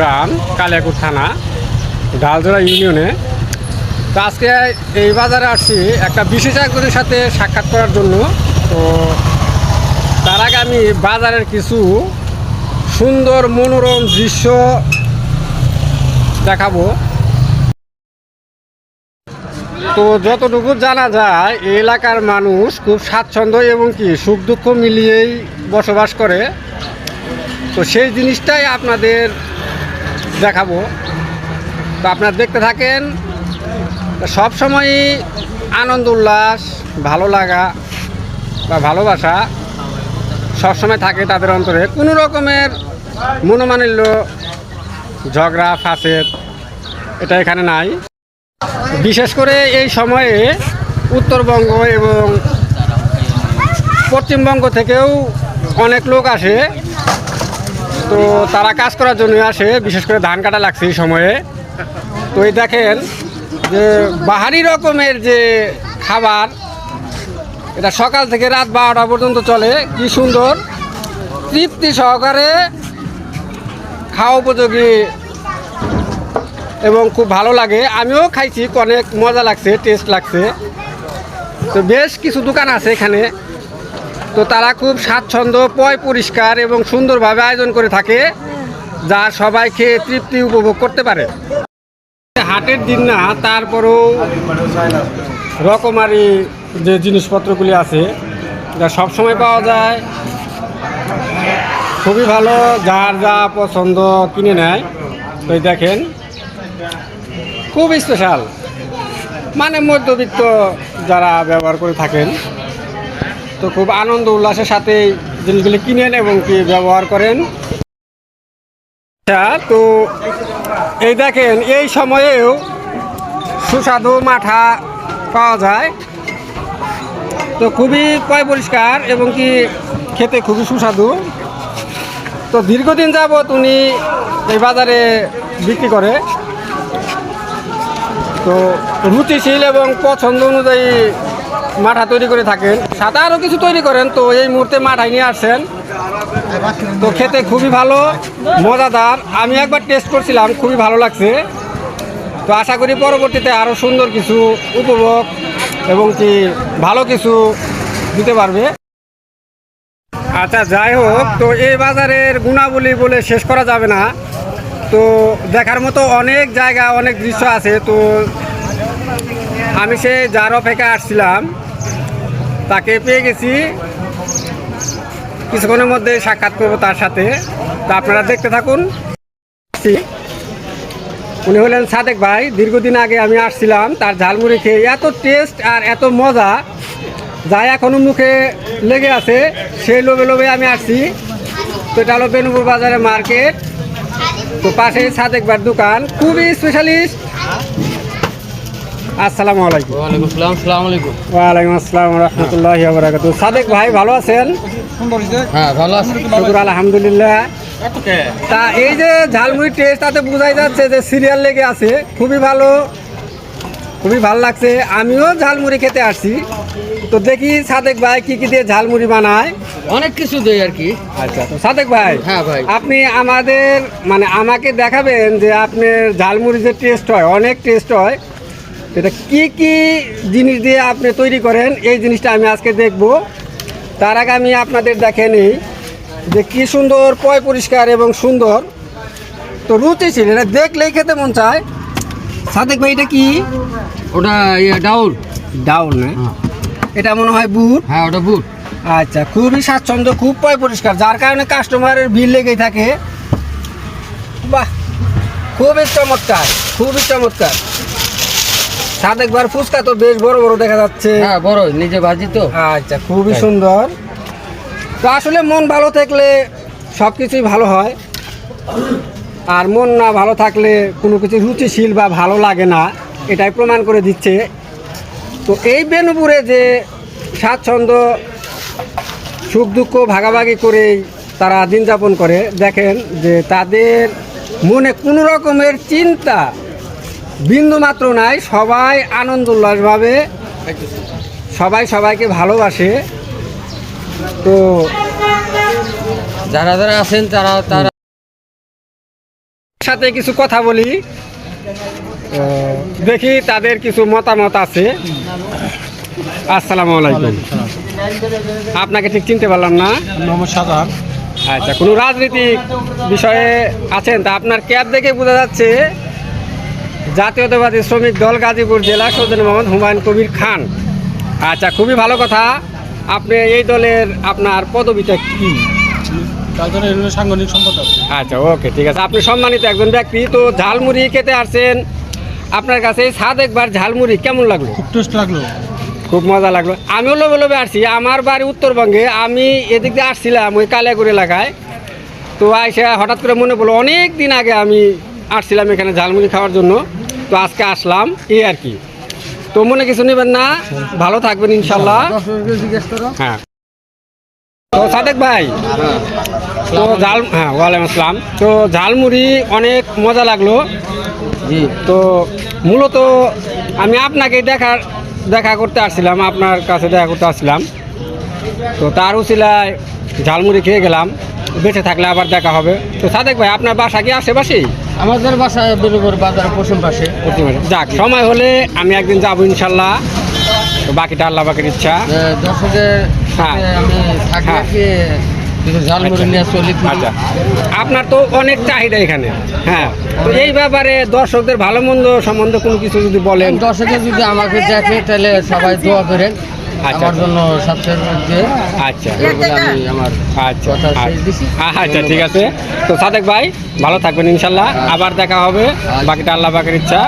গ্রাম, কালিয়াকৈর থানা, ডালজোড়া ইউনিয়নে। তো আজকে এই বাজারে আসছি একটা বিশেষ একজনের সাথে সাক্ষাৎ করার জন্য। তো তার আগে আমি বাজারের কিছু সুন্দর মনোরম দৃশ্য দেখাবো। তো যতটুকু জানা যায় এই এলাকার মানুষ খুব স্বাচ্ছন্দ্য এবং কি সুখ দুঃখ মিলিয়েই বসবাস করে। তো সেই জিনিসটাই আপনাদের দেখাবো। তো আপনারা দেখতে থাকেন। সব সময়ই আনন্দ উল্লাস, ভালো লাগা বা ভালোবাসা সবসময় থাকে তাদের অন্তরে। কোনো রকমের মনোমালিন্য, ঝগড়া ফাসাদ এটা এখানে নাই। বিশেষ করে এই সময়ে উত্তরবঙ্গ এবং পশ্চিমবঙ্গ থেকেও অনেক লোক আসে। তো তারা কাজ করার জন্য আসে, বিশেষ করে ধান কাটা লাগছে এই সময়ে। তো এই দেখেন যে বাহারি রকমের যে খাবার, এটা সকাল থেকে রাত 12টা পর্যন্ত চলে। কি সুন্দর তৃপ্তি সহকারে খাওয়া উপযোগী এবং খুব ভালো লাগে। আমিও খাইছি, অনেক মজা লাগছে, টেস্ট লাগছে। তো বেশ কিছু দোকান আছে এখানে। তো তারা খুব স্বাচ্ছন্দ্য, পয় পরিষ্কার এবং সুন্দরভাবে আয়োজন করে থাকে, যা সবাই খেয়ে তৃপ্তি উপভোগ করতে পারে। হাটের দিন না, তারপরেও রকমারি যে জিনিসপত্রগুলি আছে যা সবসময় পাওয়া যায়, খুবই ভালো। যার যা পছন্দ কিনে নেয়। তো দেখেন খুব স্পেশাল, মানে মধ্যবিত্ত যারা ব্যবহার করে থাকেন, তো খুব আনন্দ উল্লাসের সাথে জিনিসগুলি কিনেন এবং কি ব্যবহার করেন। তো এই দেখেন এই সময়েও সুস্বাদু মাঠা পাওয়া যায়। তো খুবই পয় পরিষ্কার এবং কি খেতে খুবই সুস্বাদু। তো দীর্ঘদিন যাবৎ উনি এই বাজারে বিক্রি করে। তো রুচিশীল এবং পছন্দ অনুযায়ী মাঠা তৈরি করে থাকেন, সাথে আরও কিছু তৈরি করেন। তো এই মুহূর্তে মাঠাই নিয়ে আসছেন। তো খেতে খুবই ভালো, মজাদার। আমি একবার টেস্ট করছিলাম, খুবই ভালো লাগছে। তো আশা করি পরবর্তীতে আরও সুন্দর কিছু উপভোগ এবং কি ভালো কিছু দিতে পারবে। আচ্ছা, যাই হোক, তো এই বাজারের গুণাবলী বলে শেষ করা যাবে না। তো দেখার মতো অনেক জায়গা, অনেক দৃশ্য আছে। তো আমি সে যার অপেক্ষায় আসছিলাম তাকে পেয়ে গেছি, কিছুক্ষণের মধ্যে সাক্ষাৎ করবো তার সাথে। তা আপনারা দেখতে থাকুন। উনি হলেন সাদেক ভাই। দীর্ঘদিন আগে আমি আসছিলাম, তার ঝালমুড়ি খেয়ে এত টেস্ট আর এত মজা, যা এখনও মুখে লেগে আছে। সেই লোভে লোভে আমি আসছি। তো এটা হলো বেনুপুর বাজারে মার্কেট। তো পাশেই সাদেক ভাইয়ের দোকান, খুবই স্পেশালিস্ট। আসসালামু আলাইকুম। ওয়ালাইকুম আসসালাম। আসসালামু আলাইকুম। ওয়ালাইকুম আসসালাম রহমতুল্লাহি ওয়া বারাকাতুহু। সাদেক ভাই ভালো আছেন? হ্যাঁ, ভালো আছি। শুকর আলহামদুলিল্লাহ। তা এই যে ঝালমুড়ি টেস্ট, তাতে বোঝা যাচ্ছে যে সিরিয়াল লেগে আছে। খুবই ভালো, খুবই ভালো লাগছে। আমিও ঝালমুড়ি খেতে আসছি। তো দেখি সাদেক ভাই কি কি দিয়ে ঝালমুড়ি বানায়। অনেক কিছু দেয় আর কি। আচ্ছা, তো সাদেক ভাই, হ্যাঁ ভাই, আপনি আমাদের মানে আমাকে দেখাবেন যে আপনার ঝালমুড়ি যে টেস্ট হয়, অনেক টেস্ট হয়, এটা কি কি জিনিস দিয়ে আপনি তৈরি করেন, এই জিনিসটা আমি আজকে দেখব। তার আগে আমি আপনাদের দেখে নিই যে কি সুন্দর পয় পরিষ্কার এবং সুন্দর। তো রুচিশীল, এটা দেখলেই খেতে মন চায়। সাদেক ভাই, এটা কি? ওটা ডাউল। ডাউল না, এটা মনে হয় বুট। হ্যাঁ, ওটা বুট। আচ্ছা, খুবই স্বাচ্ছন্দ্য, খুব পয় পরিষ্কার, যার কারণে কাস্টমারের ভিড় লেগেই থাকে। বাহ, খুবই চমৎকার, খুবই চমৎকার। সাদেক ভাইয়ের ফুচকা তো বেশ বড় বড় দেখা যাচ্ছে। হ্যাঁ, বড়, নিজে ভাজি তো। আচ্ছা, খুবই সুন্দর। তো আসলে মন ভালো থাকলে সব কিছুই ভালো হয়, আর মন না ভালো থাকলে কোনো কিছু রুচিশীল বা ভালো লাগে না, এটাই প্রমাণ করে দিচ্ছে। তো এই বেনুপুরে যে স্বাচ্ছন্দ্য, সুখ দুঃখ ভাগাভাগি করেই তারা দিন যাপন করে, দেখেন যে তাদের মনে কোনো রকমের চিন্তা বিন্দু মাত্র নাই। সবাই আনন্দ উল্লাসভাবে, সবাই সবাইকে ভালোবাসে। তো যারা যারা আছেন তারা সাথে কিছু কথা বলি, দেখি তাদের কিছু মতামত আছে। আসসালামু আলাইকুম। আপনাকে ঠিক চিনতে পারলাম না। মোহাম্মদ শাহজাহান। আচ্ছা, কোনো রাজনৈতিক বিষয়ে আছেন? তা আপনার ক্যাব দেখে বোঝা যাচ্ছে জাতীয়তাবাদী শ্রমিক দল গাজীপুর জেলা সৌজন্য মোহাম্মদ হুমায়ুন কবির খান। আচ্ছা, খুবই ভালো কথা। আপনি এই দলের আপনার পদবিটা কি? তাদের সাংগঠনিক সম্পাদক। আচ্ছা, ওকে, ঠিক আছে। আপনি সম্মানিত একজন ব্যক্তি। তো ঝালমুড়ি খেতে আসছেন, আপনার কাছে এই স্বাদ একবার ঝালমুড়ি কেমন লাগলো? খুব টেস্ট লাগলো। খুব মজা লাগলো। আমিও লোভে লোভে আসছি। আমার বাড়ি উত্তরবঙ্গে, আমি এদিক দিয়ে আসছিলাম ওই কালিয়াগুড়ি এলাকায়। তো আইসা হঠাৎ করে মনে পড়লো অনেক দিন আগে আমি আসছিলাম এখানে ঝালমুড়ি খাওয়ার জন্য। তো আজকে আসলাম, এই আর কি। তো মনে কিছু নেবেন না, ভালো থাকবেন ইনশাল্লাহ। হ্যাঁ, তো সাদেক ভাই, তো ওয়ালাইকুম আসসালাম। তো ঝালমুড়ি অনেক মজা লাগলো। জি। তো মূলত আমি আপনাকে দেখা করতে আসছিলাম, আপনার কাছে দেখা করতে আসছিলাম। তো তার উছিলায় ঝালমুড়ি খেয়ে গেলাম, বেঁচে থাকলে আবার দেখা হবে। তো সাদেক ভাই, আপনার বাসা কি আশেপাশেই? আমাদের বাসা বেলুগড় বাজার পশ্চিম পাশে। যাক, সময় হলে আমি একদিন যাবো ইনশাল্লাহ। তো বাকিটা আল্লাহ পাকের ইচ্ছা। দর্শকের হ্যাঁ। সাথে আমি থাকি হ্যাঁ। আর কি, কিছু ঝালমুড়ি নিয়ে চলি। আচ্ছা, আপনার তো অনেক চাহিদা এখানে। হ্যাঁ, তো এই ব্যাপারে দর্শকদের ভালো মন্দ সম্বন্ধে কোনো কিছু যদি বলেন। দর্শকে যদি আমাকে দেখে তাহলে সবাই দোয়া করেন আচ্ছা। আমার জন্য সবচেয়ে মধ্যে। আচ্ছা আমি আমার আচ্ছা কথা শেষ দিছি। আচ্ছা, ঠিক আছে। তো সাদেক ভাই, ভালো থাকবেন ইনশাল্লাহ, আবার দেখা হবে। বাকিটা আল্লাহ পাকের ইচ্ছা।